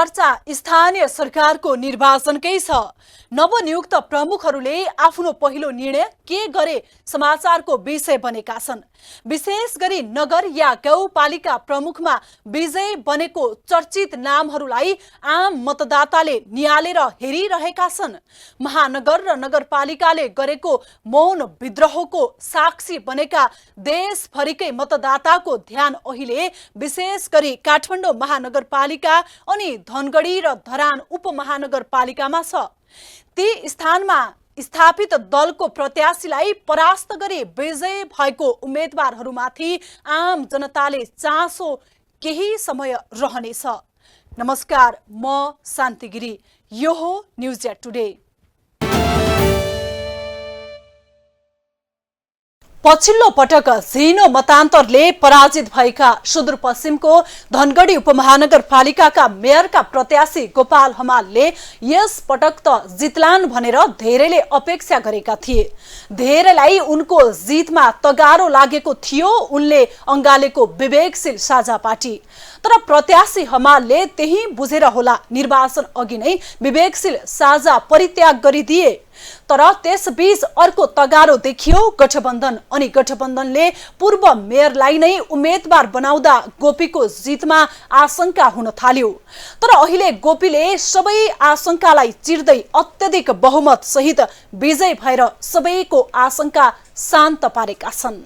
चर्चा स्थानीय सरकारको निर्वाचनकै छ। नवनियुक्त प्रमुखहरूले आफ्नो पहिलो निर्णय के गरे समाचारको विषय बनेका छन्। विशेष गरी नगर या गाउँपालिका प्रमुखमा विजय बनेको चर्चित नामहरूलाई आम मतदाताले निहालेर हेरिरहेका छन्। महानगर र नगरपालिकाले गरेको मौन विद्रोहको साक्षी बनेका देशभरिकै मतदाताको ध्यान अहिले विशेष गरी काठमाडौँ महानगरपालिका अनि धनगढी र धरान उपमहानगरपालिकामा छ। ती स्थानमा स्थापित दलको प्रत्याशीलाई परास्त गरी विजय भएको उम्मेदवारहरूमाथि आम जनताले चासो केही समय रहनेछ। नमस्कार, म शान्ति गिरी। यो हो न्युज एट टुडे। पछिल्लो पटक झिनो मतान्तरले पराजित भएका सुदूरपश्चिमको धनगढी उपमहानगरपालिकाका मेयरका प्रत्याशी गोपाल हमालले यस पटक त जितलान् भनेर धेरैले अपेक्षा गरेका थिए। धेरैलाई उनको जितमा तगारो लागेको थियो उनले अङ्गालेको विवेकशील साझा पार्टी। तर प्रत्याशी हमालले त्यही बुझेर होला निर्वाचन अघि नै विवेकशील साझा परित्याग गरिदिए। तर त्यसबीच अर्को तगारो देखियो गठबन्धन अनि गठबन्धनले पूर्व मेयरलाई नै उम्मेदवार बनाउँदा गोपीको जितमा आशंका हुन थाल्यो। तर अहिले गोपीले सबै आशंकालाई चिर्दै अत्यधिक बहुमत सहित विजय भएर सबैको आशंका शान्त पारेका छन्।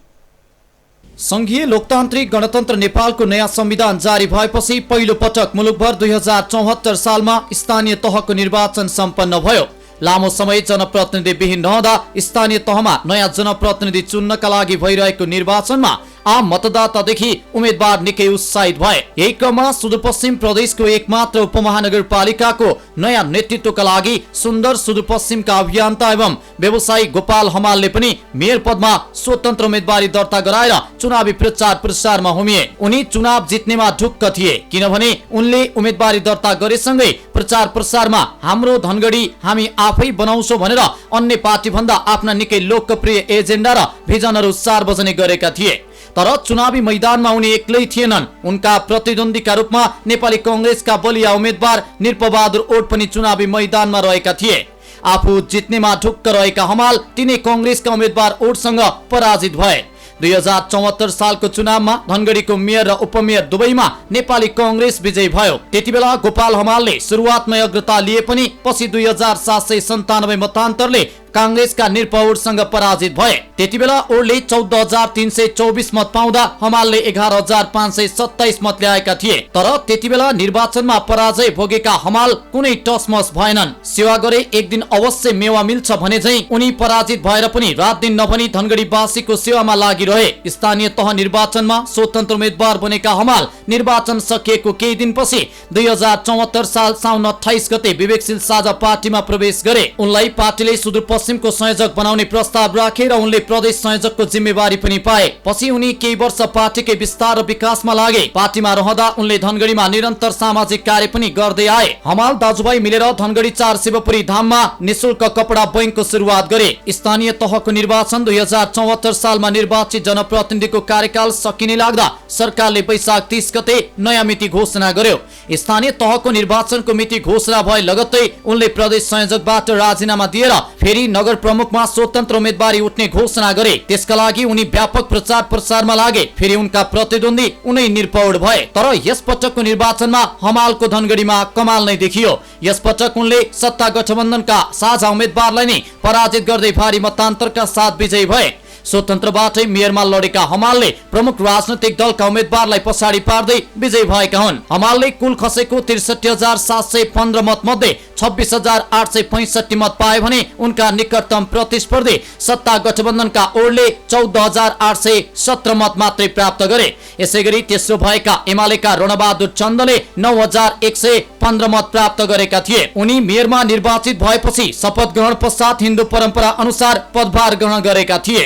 संघीय लोकतान्त्रिक गणतन्त्र नेपालको नयाँ संविधान जारी भएपछि पहिलो पटक मुलुकभर 2074 सालमा स्थानीय तहको निर्वाचन सम्पन्न भयो। लामो समय जनप्रतिनिधि विहीन रहँदा स्थानीय तहमा नयाँ जनप्रतिनिधि चुन्नका लागि भइरहेको निर्वाचनमा आम मतदातादेखि उम्मेदवार निकै उत्साहित भए। यही क्रममा सुदूरपश्चिम प्रदेशको एकमात्र उपमहानगरपालिकाको नयाँ नेतृत्वका लागि सुन्दर सुदूरपश्चिमका अभियन्ता एवं व्यवसायी गोपाल हमालले पनि मेयर पदमा स्वतन्त्र उम्मेदवारी दर्ता गराएर चुनावी प्रचार प्रसारमा होमिए। उनी चुनाव जित्नेमा ढुक्क थिए, किनभने उनले उम्मेदवारी दर्ता गरेसँगै प्रचार प्रसारमा हाम्रो धनगढी हामी आफै बनाउँछौं भनेर अन्य पार्टी भन्दा आफ्ना निकै लोकप्रिय एजेन्डा र भिजनहरू सार्वजनिक गरेका थिए। तर चुनावी मैदानमा उनी एक्लै थिएनन्। उनका प्रतिद्वन्द्वीका रूपमा नेपाली कांग्रेसका बलिया उम्मेदवार निरपबहादुर ओड पनि चुनावी मैदानमा रहेका थिए। आफू जित्नेमा ढुक्क रहेका हमाल तिनै कांग्रेसका उम्मेदवार ओडसँग पराजित भए। 2074 सालको चुनावमा धनगढीको मेयर र उपमेयर दुवैमा नेपाली कांग्रेस विजयी भयो। त्यतिबेला गोपाल हमालले सुरुवातमै अग्रता लिए पनि पछि 2797 मतान्तरले कांग्रेसका निरपौडसँग पराजित भए। त्यतिबेला ओडले 14324 मत पाउँदा हमालले 11527 मत ल्याएका थिए। तर त्यतिबेला निर्वाचनमा पराजय भोगेका हमाल कुनै टसमस भएनन्। सेवा गरे एक दिन अवश्य मेवा मिल्छ भने झैं उनी पराजित भएर पनि रात दिन नभनी धनगढीवासीको सेवामा लागिरहे। स्थानीय तह निर्वाचनमा स्वतन्त्र उम्मेदवार बनेका हमाल निर्वाचन सकिएको केही दिनपछि 2074 साल साउन 28 गते विवेकशील साझा पार्टीमा प्रवेश गरे। उनलाई पार्टीले सुदूरपश्चिमको संयोजक बनाउने प्रस्ताव राखे र उनले प्रदेश संयोजकको जिम्मेवारी पनि पाए। पछि उनी केही वर्ष पार्टीकै विस्तार र विकासमा लागे। पार्टीमा रहँदा उनले धनगढीमा निरन्तर सामाजिक कार्य पनि गर्दै आए। हमाल दाजुभाइ मिलेर धनगढी 4 शिवपुरी धाममा निशुल्क कपडा बैंकको सुरुवात गरे। स्थानीय तहको निर्वाचन 2074 सालमा निर्वाचित जनप्रतिनिधिको कार्यकाल सकिने लाग्दा सरकारले वैशाख 30 गते नयाँ मिति घोषणा गर्यो। स्थानीय तहको निर्वाचनको मिति घोषणा भए लगत्तै उनले प्रदेश संयोजकबाट राजीनामा दिएर फेरि नगर प्रमुखमा स्वतन्त्र उम्मेदवारी उठ्ने घोषणा गरे। त्यसका लागि उनी व्यापक प्रचार प्रसारमा लागे। फेरि उनका प्रतिद्वन्दी उनै निरपौड भए। तर यस पटकको निर्वाचनमा हमालको धनगढीमा कमाल नै देखियो। यस पटक उनले सत्ता गठबन्धनका साझा उम्मेदवारलाई नै पराजित गर्दै भारी मतान्तरका साथ विजयी भए। स्वतन्त्रबाटै मेयरमा लडेका हमालले प्रमुख राजनैतिक दलका उम्मेदवारलाई पछाडि पार्दै विजयी भएका हुन्। हमालले कुल खसेको 63715 मत मध्ये 26865 मत पाए भने उनका निकटतम प्रतिस्पर्धी सत्ता गठबन्धनका ओडले 14817 मत मात्रै प्राप्त गरे। यसैगरी तेस्रो भएका एमालेका रणबहादुर चन्दले 9115 मत प्राप्त गरेका थिए। उनी मेयरमा निर्वाचित भएपछि शपथ ग्रहण पश्चात हिन्दू परम्परा अनुसार पदभार ग्रहण गरेका थिए।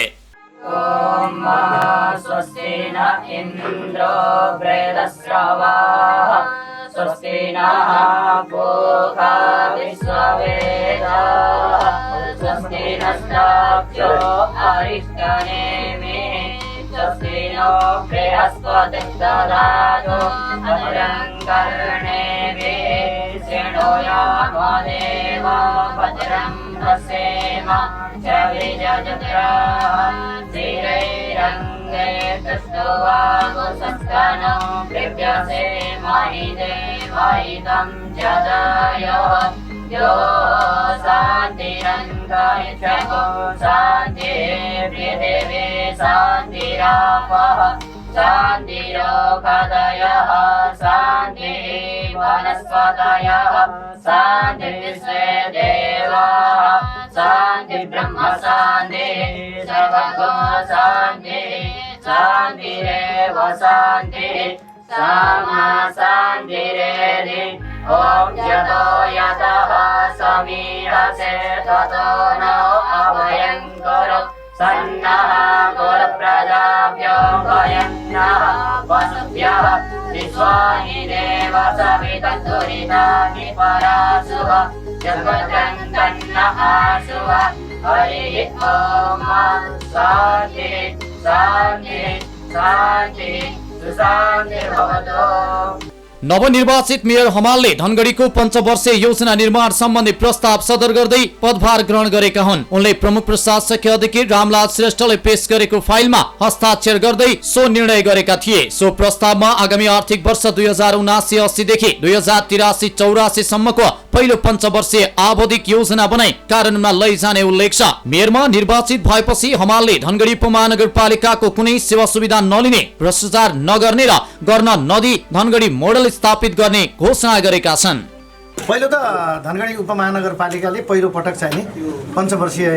ओम स्वस्ति न इंद्रो वृद्धश्रवाः स्वस्ति नः पूषा विश्ववेदाः स्वस्ति नस्ताभ्यो अरिष्टनेमिः स्वस्ति नो बृहस्पतिर्दधातु अग्रं कर्णेभिः यामदेव भद्रं पश्येम जविजजत्राः स्थिरैरङ्गे तस्तुवागुसस्तनो प्रेभ्यसे महि देवहितं जदायो यो शान्तिरङ्गैषको शान्तिः पृथिवी शान्तिरापः शान्तिरोगदयः शान्तिः वनस्पतयः शान्तिर्विश्वे देवाः शान्तिर्ब्रह्म शान्तिः सर्वगो शान्तिः शान्तिरेव शान्तिः सामा शान्तिरेधि ॐ यतो यतः समीहसे ततो नो अभयङ्करो सन्नः कुलप्रजाभ्यो भयन्नः वसुभ्यः विश्वानि देव सवितद्दुरितानि पराशुः जगत्रं तन्नः आशुः हरिः ॐ शान्तिः शान्तिः शान्तिः सुशान्तिर्भवतु। नवनिर्वाचित मेयर हमालले धनगढीको पञ्चवर्षीय योजना निर्माण सम्बन्धी प्रस्ताव सदर गर्दै पदभार ग्रहण गरेका हुन्। उनले प्रमुख प्रशासकीय अधिकारी रामलाल श्रेष्ठले पेश गरेको फाइलमा हस्ताक्षर गर्दै सो निर्णय गरेका थिए। सो प्रस्तावमा आगामी आर्थिक वर्ष 2079-80 देखि 2083-84 सम्मको पहिलो पञ्चवर्षीय आवधिक योजना बनाई कार्यान्वयनमा लैजाने उल्लेख छ। मेयरमा निर्वाचित भएपछि हमालले धनगढी उपमहानगरपालिकाको कुनै सेवा सुविधा नलिने, भ्रष्टाचार नगर्ने र गर्न नदी धनगढी मोडल स्थापित गर्ने घोषणा गरेका छन्। पहिलो त धनगढी उपमहानगरपालिकाले पहिलो पटक चाहिँ नि पञ्चवर्षीय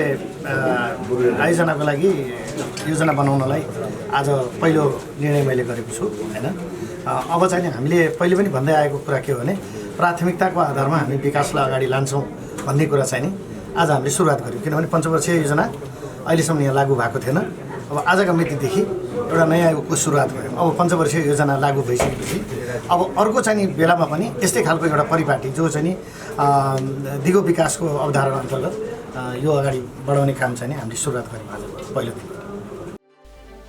आयोजनाको लागि योजना बनाउनलाई आज पहिलो निर्णय मैले गरेको छु हैन। अब चाहिँ हामीले पहिले पनि भन्दै आएको कुरा के हो भने प्राथमिकताको आधारमा हामी विकासलाई अगाडि लान्छौँ भन्ने कुरा चाहिँ नि आज हामीले सुरुवात गर्यौँ। किनभने पञ्चवर्षीय योजना अहिलेसम्म यहाँ लागू भएको थिएन। अब आजका मितिदेखि एउटा नयाँ युगको सुरुवात गऱ्यौँ। अब पञ्चवर्षीय योजना लागू भइसकेपछि अब अर्को चाहिँ नि बेलामा पनि यस्तै खालको एउटा परिपाटी जो चाहिँ नि दिगो विकासको अवधारणा अन्तर्गत यो अगाडि बढाउने काम चाहिँ नि हामीले सुरुवात गऱ्यौँ आज पहिलो दिन।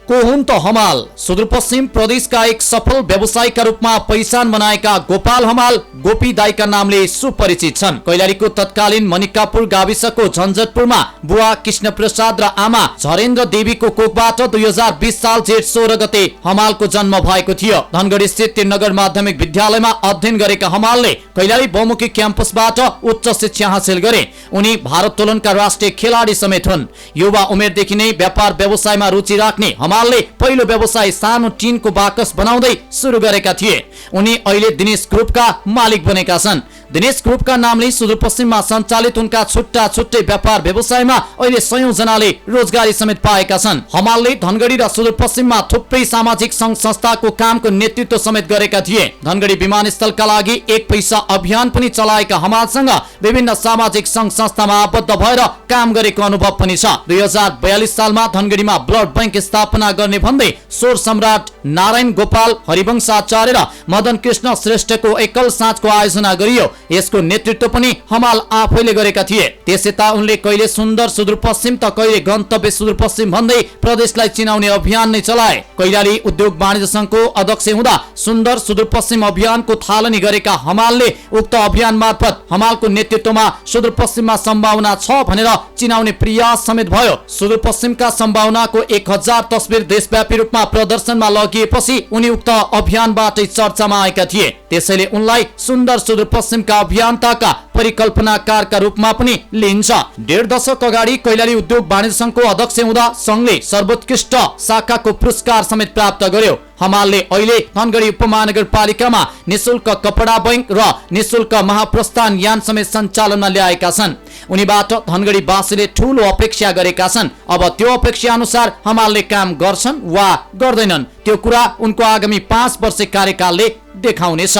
को हुन् त हमाल? सुदूरपश्चिम प्रदेशका एक सफल व्यवसायीका रूपमा पहिचान बनाएका गोपाल हमाल गोपी दाईका नामले सुपरिचित छन्। कैलालीको तत्कालीन मनिकापुर गाविसको झन्झटपुरमा बुवा कृष्ण प्रसाद र आमा झरेन्द्र देवीको कोखबाट 2020 साल जेठ 16 गते हमालको जन्म भएको थियो। धनगढी स्थित नगर माध्यमिक विद्यालयमा अध्ययन गरेका हमालले कैलाली बहुमुखी क्याम्पसबाट उच्च शिक्षा हासिल गरे। उनी भारोत्तोलनका राष्ट्रिय खेलाडी समेत हुन्। युवा उमेरदेखि नै व्यापार व्यवसायमा रुचि राख्ने हमालले पहिलो व्यवसाय सानो टिनको बाकस बनाउँदै सुरु गरेका थिए। उनी अहिले दिनेश ग्रुपका मालिक बनेका छन्। दिनेश ग्रुपका नामले सुदूरपश्चिममा सञ्चालित उनका छुट्टा छुट्टै व्यापार व्यवसायमा अहिले 100 जनाले रोजगारी समेत पाएका छन्। हमालले धनगढी र सुदूरपश्चिममा थुप्रै सामाजिक संघ संस्थाको कामको नेतृत्व समेत गरेका थिए। धनगढी विमानस्थलका लागि 1 पैसा अभियान पनि चलाएका हमालसँग विभिन्न सामाजिक संघ संस्थामा आबद्ध भएर काम गरेको अनुभव पनि छ। 2042 सालमा धनगढीमा ब्लड बैंक स्थापना गर्ने भन्दै स्वर सम्राट नारायण गोपाल हरिवंशाचार्य र मदन कृष्ण श्रेष्ठको एकल साँझको आयोजना गरियो। यसको नेतृत्व पनि हमाल आफैले गरेका थिए। त्यसयता उनले कहिले सुन्दर सुदूरपश्चिम त कहिले गन्तव्य सुदूरपश्चिम भन्दै प्रदेशलाई चिनाउने अभियान नै चलाए। कैलाली उद्योग वाणिज्य संघको अध्यक्ष हुँदा सुन्दर सुदूरपश्चिम अभियानको थालनी गरेका हमालले उक्त अभियान मार्फत हमालको नेतृत्वमा सुदूरपश्चिममा सम्भावना छ भनेर चिनाउने प्रयास समेत भयो। सुदूरपश्चिमका सम्भावनाको 1000 तस्बिर देशव्यापी रूपमा प्रदर्शनमा लगिएपछि उनी उक्त अभियानबाटै चर्चामा आएका थिए। त्यसैले उनलाई सुन्दर सुदूरपश्चिमका अभियन्ताका परिकल्पनाकारका रूपमा पनि लिइन्छ। 1.5 दशक अगाडि कैलाली उद्योग वाणिज्य संघको अध्यक्ष हुँदा संघले सर्वोत्कृष्ट शाखाको पुरस्कार समेत प्राप्त गर्यो। हमालले अहिले धनगढी उपमहानगरपालिकामा निशुल्क कपडा बैंक र निशुल्क महाप्रस्थान यान समेत सञ्चालनमा ल्याएका छन्। उनीबाट धनगढी वासीले ठूलो अपेक्षा गरेका छन्। अब त्यो अपेक्षा अनुसार हमालले काम गर्छन् वा गर्दैनन् त्यो कुरा उनको आगामी 5 वर्ष कार्यकालले देखाउनेछ।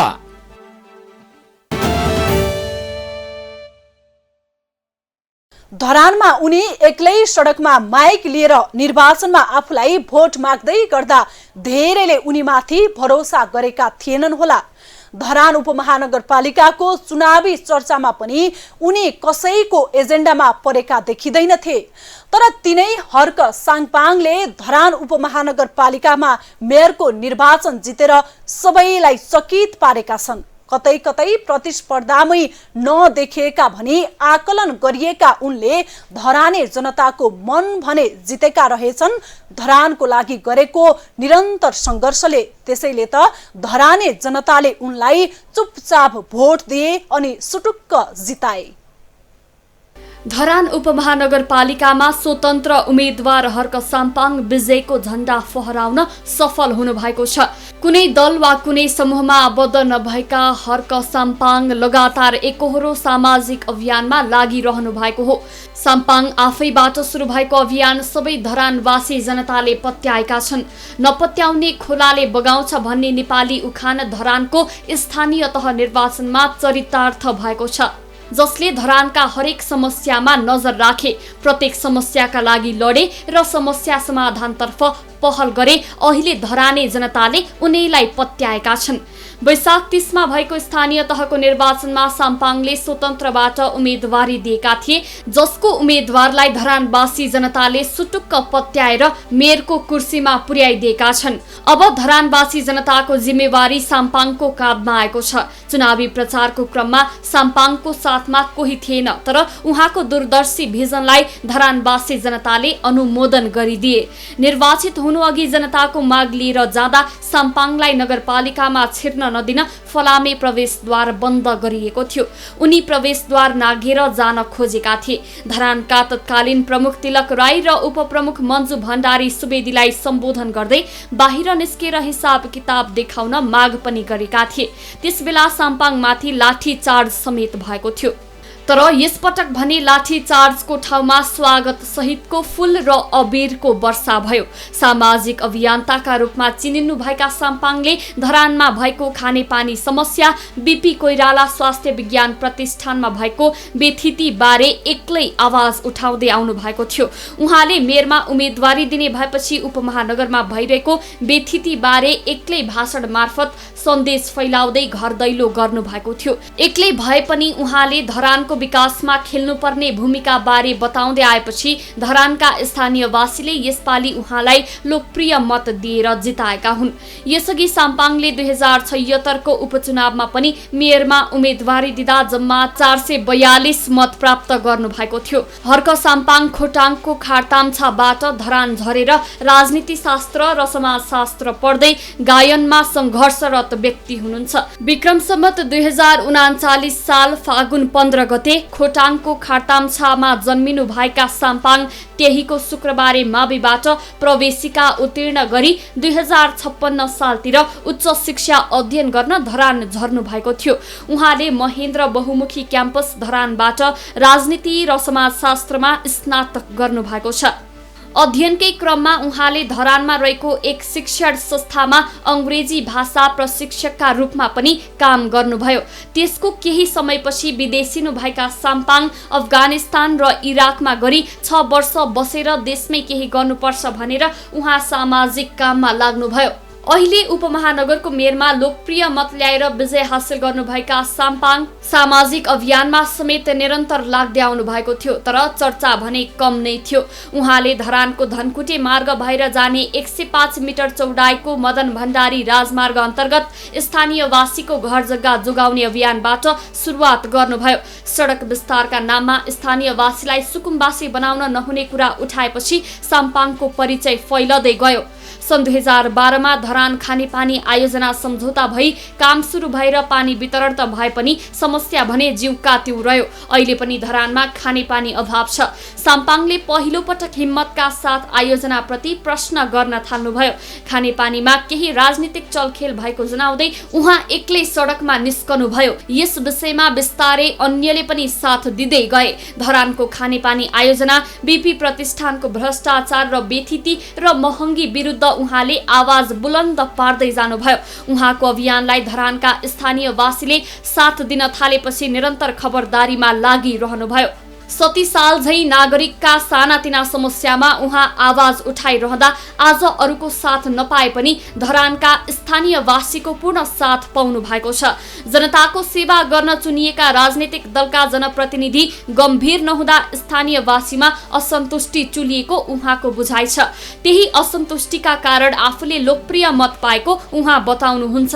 धरानमा उनी एक्लै सडकमा माइक लिएर निर्वाचनमा आफूलाई भोट माग्दै गर्दा धेरैले उनीमाथि भरोसा गरेका थिएनन् होला। धरान उपमहानगरपालिकाको चुनावी चर्चामा पनि उनी कसैको एजेन्डामा परेका देखिँदैनथे। तर तिनै हर्क साङपाङले धरान उपमहानगरपालिकामा मेयरको निर्वाचन जितेर सबैलाई चकित पारेका छन्। कतै कतै प्रतिस्पर्धामै नदेखिएका भनी आकलन गरिएका उनले धराने जनताको मन भने जितेका रहेछन् धरानको लागि गरेको निरन्तर सङ्घर्षले। त्यसैले त धराने जनताले उनलाई चुपचाप भोट दिए अनि सुटुक्क जिताए। धरान उपमहानगरपालिकामा स्वतन्त्र उम्मेद्वार हर्क साम्पाङ विजयको झण्डा फहराउन सफल हुनुभएको छ। कुनै दल वा कुनै समूहमा आबद्ध नभएका हर्क साम्पाङ लगातार एकहोरो सामाजिक अभियानमा लागिरहनु भएको हो। साम्पाङ आफैबाट सुरु भएको अभियान सबै धरानवासी जनताले पत्याएका छन्। नपत्याउने खोलाले बगाउँछ भन्ने नेपाली उखान धरानको स्थानीय तह निर्वाचनमा चरितार्थ भएको छ, जसले धरानका हरेक समस्यामा नजर राखे, प्रत्येक समस्याका लागि लडे र समस्या समाधानतर्फ पहल गरे। अहिले धराने जनताले उनीलाई पत्याएका छन्। वैशाख 30 मा भएको स्थानीय तहको निर्वाचनमा साम्पाङले स्वतन्त्रबाट उम्मेदवारी दिएका थिए, जसको उम्मेदवारलाई धरानवासी जनताले सुटुक्क पत्याएर मेयरको कुर्सीमा पुर्याइदिएका छन्। अब धरानवासी जनताको जिम्मेवारी साम्पाङको काँधमा आएको छ। चुनावी प्रचारको क्रममा साम्पाङको साथमा कोही थिएन, तर उहाँको दूरदर्शी भिजनलाई धरानवासी जनताले अनुमोदन गरिदिए। निर्वाचित हुनुअघि जनताको माग लिएर जाँदा साम्पाङलाई नगरपालिकामा छिर्न नदिन फलामे प्रवेशद्वार बन्द गरिएको थियो। उनी प्रवेशद्वार नाघेर जान खोजेका थिए। धरानका तत्कालीन प्रमुख तिलक राई र उपप्रमुख मन्जु भण्डारी सुवेदीलाई सम्बोधन गर्दै बाहिर निस्केर हिसाब किताब देखाउन माग पनि गरेका थिए। त्यसबेला साम्पाङमाथि लाठी चार्ज समेत भएको थियो। तर यसपटक भने लाठी चार्जको ठाउँमा स्वागत सहितको फूल र अबिरको वर्षा भयो। सामाजिक अभियन्ताका रूपमा चिनिनु भएका साम्पाङले धरानमा भएको खानेपानी समस्या, बीपी कोइराला स्वास्थ्य विज्ञान प्रतिष्ठानमा भएको बेथिति बारे एक्लै आवाज उठाउँदै आउनु भएको थियो। उहाँले मेयरमा उम्मेदवारी दिने भएपछि उपमहानगरमा भइरहेको बेथिति बारे एक्लै भाषण मार्फत सन्देश फैलाउँदै घर दैलो गर्नु भएको थियो। एक्लै भए पनि उहाँले धरानको विकासमा खेल्नुपर्ने भूमिका बारे बताउँदै आएपछि धरानका स्थानीयवासीले यसपालि उहाँलाई लोकप्रिय मत दिएर जिताएका हुन्। यसअघि साम्पाङले 2076 को उपचुनावमा पनि मेयरमा उम्मेदवारी दिँदा जम्मा 442 मत प्राप्त गर्नु भएको थियो। हर्क साम्पाङ खोटाङको खारताम्छाबाट धरान झरेर राजनीति शास्त्र र समाजशास्त्र पढ्दै गायनमा सङ्घर्षरत व्यक्ति हुनुहुन्छ। विक्रम सम्वत 2039 साल फागुन 15 गते खोटाङको खारताम्छामा जन्मिनु भएका साम्पाङ त्यहीको शुक्रबारे माविबाट प्रवेशिका उत्तीर्ण गरी 2056 सालतिर उच्च शिक्षा अध्ययन गर्न धरान झर्नु भएको थियो। उहाँले महेन्द्र बहुमुखी क्याम्पस धरानबाट राजनीति र समाजशास्त्रमा स्नातक गर्नु भएको छ। अध्ययनकै क्रममा उहाँले धरानमा रहेको एक शिक्षण संस्थामा अंग्रेजी भाषा प्रशिक्षकका रूपमा पनि काम गर्नुभयो। त्यसको केही समयपछि विदेशिनु भएका साम्पाङ अफगानिस्तान र इराकमा गरी 6 वर्ष बसेर देशमै केही गर्नुपर्छ भनेर उहाँ सामाजिक काममा लाग्नुभयो। अहिले उपमहानगरको मेयरमा लोकप्रिय मत ल्याएर विजय हासिल गर्नुभएका साम्पाङ सामाजिक अभियानमा समेत निरन्तर लाग्दै आउनु भएको थियो, तर चर्चा भने कम नै थियो। उहाँले धरानको धनकुटे मार्ग भएर जाने 105 मिटर चौडाइको मदन भण्डारी राजमार्ग अन्तर्गत स्थानीयवासीको घर जग्गा जोगाउने अभियानबाट सुरुवात गर्नुभयो। सडक विस्तारका नाममा स्थानीयवासीलाई सुकुम्बासी बनाउन नहुने कुरा उठाएपछि साम्पाङको परिचय फैलदै गयो। सन् 2012 मा धरान खानेपानी आयोजना सम्झौता भई काम सुरु भएर पानी वितरण त भए पनि समस्या भने जिउका त्यो रह्यो। अहिले पनि धरानमा खानेपानी अभाव छ। साम्पाङले पहिलो पटक हिम्मतका साथ आयोजनाप्रति प्रश्न गर्न थाल्नुभयो। खानेपानीमा केही राजनीतिक चलखेल भएको जनाउँदै उहाँ एक्लै सडकमा निस्कनु भयो। यस विषयमा विस्तारै अन्यले पनि साथ दिँदै गए। धरानको खानेपानी आयोजना, बीपी प्रतिष्ठानको भ्रष्टाचार र बेथिति र महँगी विरुद्ध उहाँले आवाज बुलन्द पार्दै जानुभयो। उहाँको अभियानलाई धरानका स्थानीयवासीले साथ दिन थालेपछि निरन्तर खबरदारीमा लागिरहनुभयो। 70 साल झै नागरिकका सानातिना समस्यामा उहाँ आवाज उठाइरहँदा आज अरूको साथ नपाए पनि धरानका स्थानीयवासीको पूर्ण साथ पाउनु भएको छ। जनताको सेवा गर्न चुनिएका राजनीतिक दलका जनप्रतिनिधि गम्भीर नहुँदा स्थानीयवासीमा असन्तुष्टि चुलिएको उहाँको बुझाइ छ। त्यही असन्तुष्टिका कारण आफूले लोकप्रिय मत पाएको उहाँ बताउनुहुन्छ।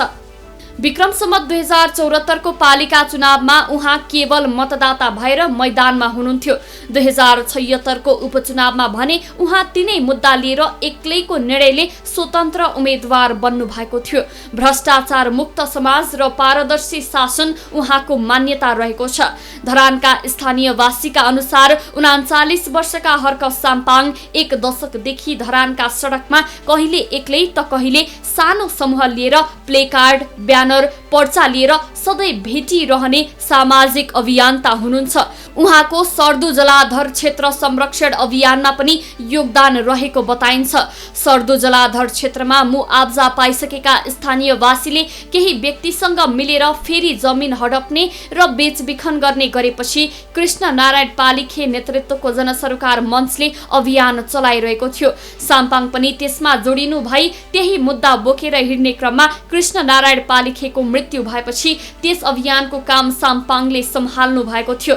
विक्रम सम्वत 2074 को पालिका चुनावमा उहाँ केवल मतदाता भएर मैदानमा हुनुहुन्थ्यो। 2076 को उपचुनावमा भने उहाँ तिनै मुद्दा लिएर एक्लैको निर्णयले स्वतन्त्र उम्मेद्वार बन्नु भएको थियो। भ्रष्टाचार मुक्त समाज र पारदर्शी शासन उहाँको मान्यता रहेको छ। धरानका स्थानीयवासीका अनुसार 39 वर्षका हर्क साम्पाङ 1 दशकदेखि धरानका सडकमा कहिले एक्लै त कहिले सानो समूह लिएर प्लेकार्ड, ब्यानर, पर्चा लिएर सधैँ भेटिरहने सामाजिक अभियन्ता हुनुहुन्छ। उहाँको सर्दु जलाधर क्षेत्र संरक्षण अभियानमा पनि योगदान रहेको बताइन्छ। सर्दु जलाधर क्षेत्रमा मुआब्जा पाइसकेका स्थानीयवासीले केही व्यक्तिसँग मिलेर फेरि जमिन हडप्ने र बेचबिखन गर्ने गरेपछि कृष्ण नारायण पालिखे नेतृत्वको जनसरोकार मञ्चले अभियान चलाइरहेको थियो। साम्पाङ पनि त्यसमा जोडिनु भई त्यही मुद्दा बोकेर हिँड्ने क्रममा कृष्ण नारायण पालिखेको मृत्यु भएपछि त्यस अभियानको काम साम्पाङले सम्हाल्नु भएको थियो।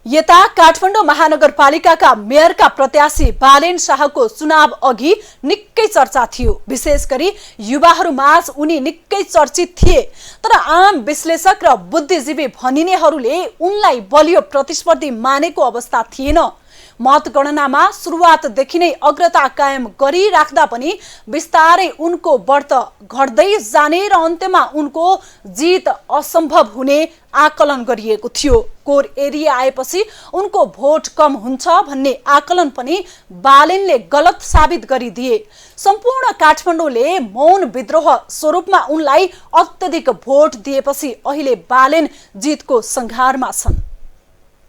यता काठमाडौँ महानगरपालिकाका मेयरका प्रत्याशी बालेन शाहको चुनाव अघि निकै चर्चा थियो। विशेष गरी युवाहरूमाझ उनी निकै चर्चित थिए। तर आम विश्लेषक र बुद्धिजीवी भनिनेहरूले उनलाई बलियो प्रतिस्पर्धी मानेको अवस्था थिएन। मतगणनामा सुरुवातदेखि नै अग्रता कायम गरिराख्दा पनि बिस्तारै उनको बढ्त घट्दै जाने र अन्त्यमा उनको जित असम्भव हुने आकलन गरिएको थियो। कोर एरिया आएपछि उनको भोट कम हुन्छ भन्ने आकलन पनि बालेनले गलत साबित गरिदिए। सम्पूर्ण काठमाडौँले मौन विद्रोह स्वरूपमा उनलाई अत्यधिक भोट दिएपछि अहिले बालेन जितको संघारमा छन्।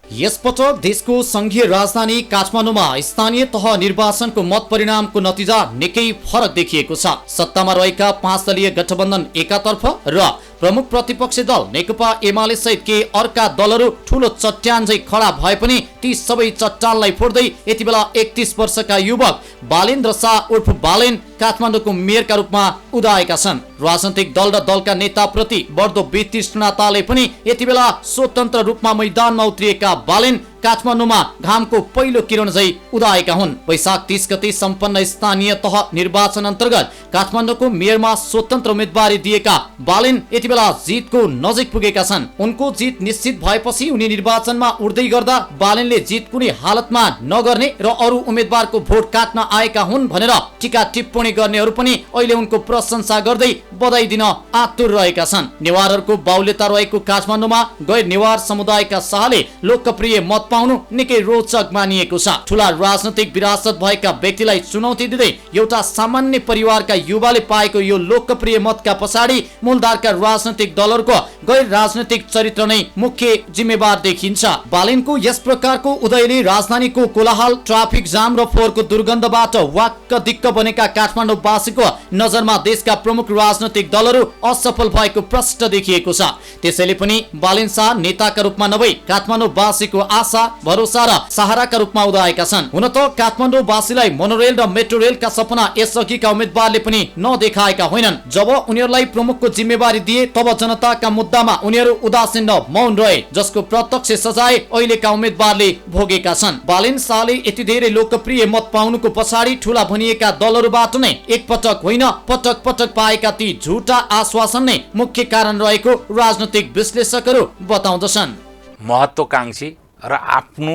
यसपटक देशको संघीय राजधानी काठमाडौँमा स्थानीय तह निर्वाचनको मत परिणामको नतिजा निकै फरक देखिएको छ। सत्तामा रहेका 5 दलीय गठबन्धन एकातर्फ र प्रमुख प्रतिपक्षी दल नेकपा एमाले सहित के अर्का दलहरू ठूलो चट्यान झै खडा भए पनि ती सबै चट्टानलाई फोड्दै यति बेला 31 वर्षका युवक बालेन्द्र शाह उर्फ बालेन काठमाडौँको मेयरका रूपमा उदाएका छन्। राजनैतिक दल र दलका नेताप्रति बढ्दो वितृष्णताले पनि यति बेला स्वतन्त्र रूपमा मैदानमा उत्रिएका बालेन काठमाडौँमा घामको पहिलो किरण झै उदाएका हुन्। वैशाख 30 गते सम्पन्न स्थानीय तह निर्वाचन अन्तर्गत काठमाडौँको मेयरमा स्वतन्त्र उम्मेदवारी दिएका बालेन यति बेला जितको नजिक पुगेका छन्। उनको जित निश्चित भएपछि उनी निर्वाचनमा उड्दै गर्दा बालेनले जित कुनै हालतमा नगर्ने र अरू उम्मेदवारको भोट काट्न आएका हुन् भनेर टीका टिप्पणी गर्नेहरू पनि अहिले उनको प्रशंसा गर्दै बधाई दिन आतुर रहेका छन्। नेवारहरूको बाहुल्यता रहेको काठमाडौँमा गैर नेवार समुदायका शाहले लोकप्रिय मत पाउनु निकै रोचक मानिएको छ। ठूला राजनैतिक विरासत भएका व्यक्तिलाई चुनौती दिँदै एउटा सामान्य परिवारका युवाले पाएको यो लोकप्रिय मतका पछाडि मूलधारका राजनैतिक दलहरूको गैर राजनैतिक चरित्र नै मुख्य जिम्मेवार देखिन्छ। बालेनको यस प्रकारको उदयले राजधानीको कोलाहल, ट्राफिक जाम र फोहोरको दुर्गन्धबाट वाक्क दिक्क बनेका काठमाडौँवासीको नजरमा देशका प्रमुख राजनैतिक दलहरू असफल भएको प्रष्ट देखिएको छ। त्यसैले पनि बालेन शाह नेताका रूपमा नभई काठमाडौँवासीको आशा, भरोसा र सहाराका रूपमा उदाएका छन्। हुन त काठमाडौँवासीलाई मोनोरेल र मेट्रो रेलका सपना यसअघिका उम्मेदवारले पनि नदेखाएका होइनन्। जब उनीहरूलाई प्रमुखको जिम्मेवारी दिए तब जनताका मुद्दामा उनीहरू उदासीन र मौन रहे, जसको प्रत्यक्ष सजाय अहिलेका उम्मेदवारले भोगेका छन्। बालेन शाहले यति धेरै लोकप्रिय मत पाउनुको पछाडि ठूला भनिएका दलहरूबाट नै एकपटक होइन पटक पटक पाएका ती झुटा आश्वासन नै मुख्य कारण रहेको राजनैतिक विश्लेषकहरू बताउँदछन्। महत्त्वकांक्षी र आफ्नो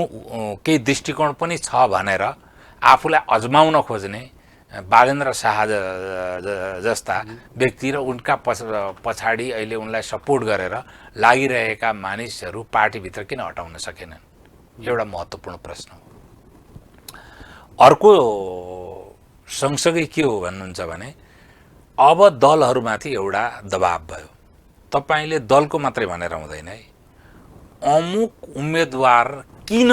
केही दृष्टिकोण पनि छ भनेर आफूलाई अजमाउन खोज्ने बालेन्द्र शाह जस्ता व्यक्ति र उनका पछाडि अहिले उनलाई सपोर्ट गरेर लागिरहेका मानिसहरू पार्टीभित्र किन हटाउन सकेनन्? एउटा महत्त्वपूर्ण प्रश्न हो। अर्को सँगसँगै के हो भन्नुहुन्छ भने अब दलहरूमाथि एउटा दबाब भयो। तपाईले दलको मात्रै भनेर हुँदैन है, अमुक उम्मेदवार किन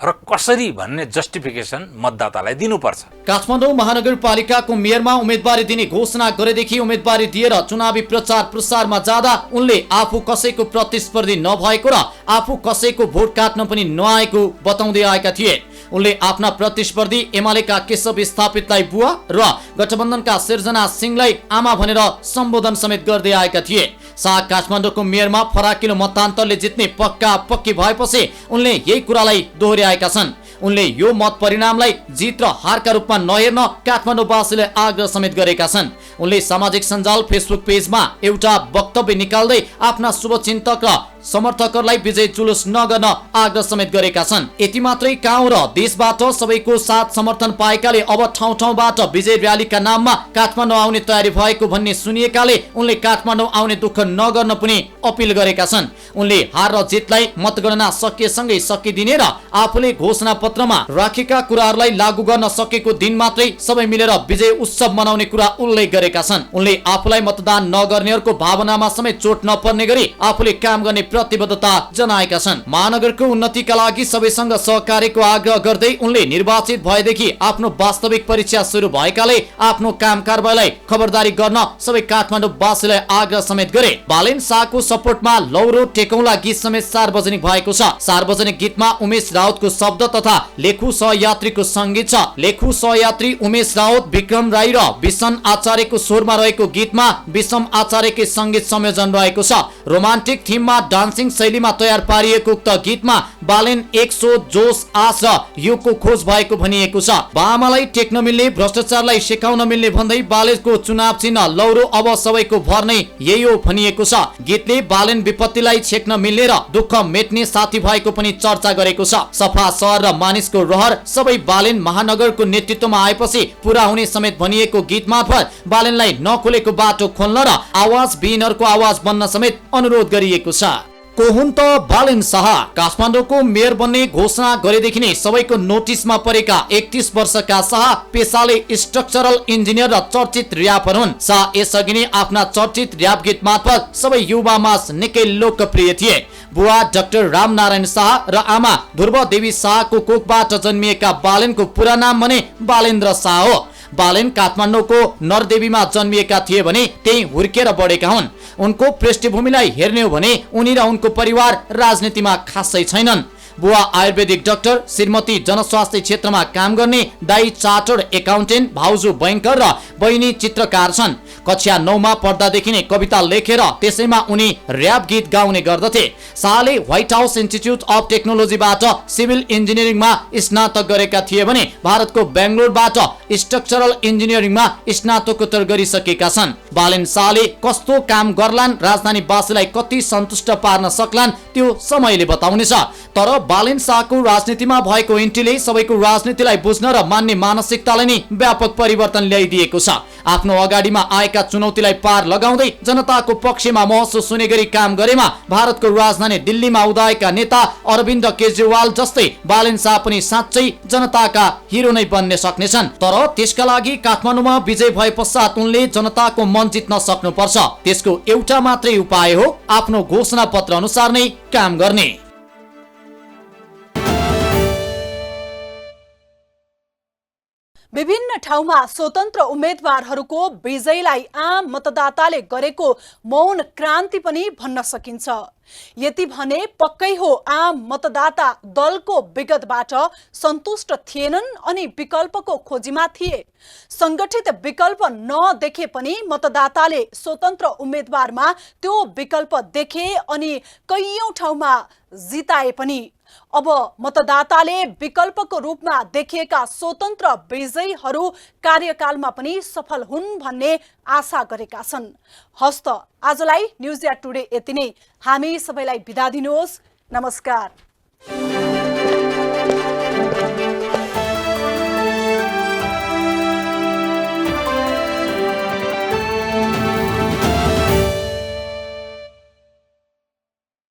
र कसरी भन्ने जस्टिफिकेसन मतदातालाई दिनुपर्छ। काठमाडौँ महानगरपालिकाको मेयरमा उम्मेदवारी दिने घोषणा गरेदेखि उम्मेदवारी दिएर चुनावी प्रचार प्रसारमा जाँदा उनले आफू कसैको प्रतिस्पर्धी नभएको र आफू कसैको भोट काट्न पनि नआएको बताउँदै आएका थिए। उनले आफ्ना प्रतिस्पर्धी एमालेका केशव स्थापितलाई बुवा र गठबन्धनका सिर्जना सिंहलाई आमा भनेर सम्बोधन समेत गर्दै आएका थिए। शाह काठमाडौँको मेयरमा फराकिलो मतान्तरले जित्ने पक्का पक्की भएपछि उनले यही कुरालाई दोहोर्याएका छन्। उनले यो मत परिणामलाई जित र हारका रूपमा नहेर्न काठमाडौँवासीले आग्रह समेत गरेका छन्। उनले सामाजिक सञ्जाल फेसबुक पेजमा एउटा वक्तव्य निकाल्दै आफ्ना शुभचिन्तक र समर्थकहरूलाई विजय जुलुस नगर्न आग्रह समेत गरेका छन्। यति मात्रै गाउँ र देशबाट सबैको साथ समर्थन पाएकाले अब ठाउँ ठाउँबाट विजय र्यालीका नाममा काठमाडौँ आउने तयारी भएको भन्ने सुनिएकाले उनले काठमाडौँ आउने दुःख नगर्न पनि अपिल गरेका छन्। उनले हार र जितलाई मतगणना सकिएसँगै सकिदिने र आफूले घोषणा पत्रमा राखेका कुराहरूलाई लागू गर्न सकेको दिन मात्रै सबै मिलेर विजय उत्सव मनाउने कुरा उल्लेख गरेका छन्। उनले आफूलाई मतदान नगर्नेहरूको भावनामा समेत चोट नपर्ने गरी आफूले काम गर्ने प्रतिबद्धता जनाएका छन्। महानगरको उन्नतिका लागि सबैसँग सहकार्यको आग्रह गर्दै उनले निर्वाचित भएदेखि आफ्नो वास्तविक परीक्षा सुरु भएकाले आफ्नो काम कारबाहीलाई खबरदारी गर्न सबै काठमाडौँवासीलाई आग्रह समेत गरे। बालेन शाहको सपोर्टमा लौरो टेकौला गीत समेत सार्वजनिक भएको छ। सार्वजनिक गीतमा उमेश राउतको शब्द तथा लेखु सहयात्रीको संगीत छ। लेखु सहयात्री उमेश राउत, विक्रम राई र विशन आचार्यको स्वरमा रहेको गीतमा विषम आचार्यकै संगीत संयोजन रहेको छ। रोमान्टिक थीममा डान्सिङ शैलीमा तयार पारिएको उक्त गीतमा बालेन 100 जोश आश र युगको खोज भएको भनिएको छ। बामालाई टेक्न मिल्ने, भ्रष्टाचारलाई सिकाउन मिल्ने भन्दै बालेनको चुनाव चिन्ह लौरो अब सबैको भर नै यही हो भनिएको छ। गीतले बालेन विपत्तिलाई छेक्न मिल्ने र दुःख मेट्ने साथी भएको पनि चर्चा गरेको छ। सफा सहर र मानिसको रहर सबै बालेन महानगरको नेतृत्वमा आएपछि पूरा हुने समेत भनिएको गीत मार्फत बालेनलाई नखोलेको बाटो खोल्न र आवाज विहीनहरूको आवाज बन्न समेत अनुरोध गरिएको छ। को हुन् त बालेन शाह? काठमाडौँको मेयर बन्ने घोषणा गरेदेखि नै सबैको नोटिसमा परेका 31 वर्षका शाह पेसाले स्ट्रक्चरल इन्जिनियर र चर्चित र्यापर हुन्। शाह यसअघि नै आफ्ना चर्चित र्याप गीत मार्फत सबै युवामा निकै लोकप्रिय थिए। बुवा डाक्टर रामनारायण शाह र आमा ध्रुव देवी शाहको कोखबाट जन्मिएका बालेनको पुरा नाम भने बालेन्द्र शाह हो। बालेन काठमाडौँको नरदेवीमा जन्मिएका थिए भने त्यही हुर्केर बढेका हुन्। उनको पृष्ठभूमिलाई हेर्ने हो भने उनी र उनको परिवार राजनीतिमा खासै छैनन्। बुवा आयुर्वेदिक डाक्टर, श्रीमती जनस्वास्थ्य क्षेत्रमा काम गर्ने, दाई चार्टर्ड एकाउन्टेन्ट, भाउजू बैंकर र बहिनी चित्रकार छन्। कक्षा 9 मा पढ्दादेखि नै कविता लेखेर त्यसैमा उनी र्याप गीत गाउने गर्दथे। शाहले व्हाइट हाउस इन्स्टिच्युट अफ टेक्नोलोजीबाट सिभिल इन्जिनियरिङमा स्नातक गरेका थिए भने भारतको बेंगलोरबाट स्ट्रक्चरल इन्जिनियरिङमा स्नातकोत्तर गरिसकेका छन्। बालेन शाहले कस्तो काम गर्लान्, राजधानीवासीलाई कति सन्तुष्ट पार्न सक्लान् त्यो समयले बताउनेछ। तर बालेन शाहको राजनीतिमा भएको इन्ट्रीले सबैको राजनीतिलाई बुझ्न र मान्ने मानसिकतालाई नै व्यापक परिवर्तन ल्याइदिएको छ। आफ्नो अगाडिमा आएका चुनौतीलाई पार लगाउँदै जनताको पक्षमा महसुस हुने गरी काम गरेमा भारतको राजधानी दिल्लीमा उदाएका नेता अरविन्द केजरीवाल जस्तै बालेन शाह पनि साँच्चै जनताका हिरो नै बन्न सक्नेछन्। तर त्यसका लागि काठमाडौँमा विजय भए पश्चात उनले जनताको मन जित्न सक्नुपर्छ। त्यसको एउटा मात्रै उपाय हो आफ्नो घोषणा पत्र अनुसार नै काम गर्ने। विभिन्न ठाउँमा स्वतन्त्र उम्मेदवारहरूको विजयलाई आम मतदाताले गरेको मौन क्रान्ति पनि भन्न सकिन्छ। यति भने पक्कै हो आम मतदाता दलको विगतबाट सन्तुष्ट थिएनन् अनि विकल्पको खोजीमा थिए। संगठित विकल्प नदेखे पनि मतदाताले स्वतन्त्र उम्मेदवारमा त्यो विकल्प देखे अनि कैयौं ठाउँमा जिताए पनि। अब मतदाताले विकल्पको रूपमा देखिएका स्वतन्त्र विजयीहरू कार्यकालमा पनि सफल हुन् भन्ने आशा गरेका छन्। हस्त आजलाई न्युज या टुडे यति नै। हामी सबैलाई बिदा दिनुहोस्। नमस्कार।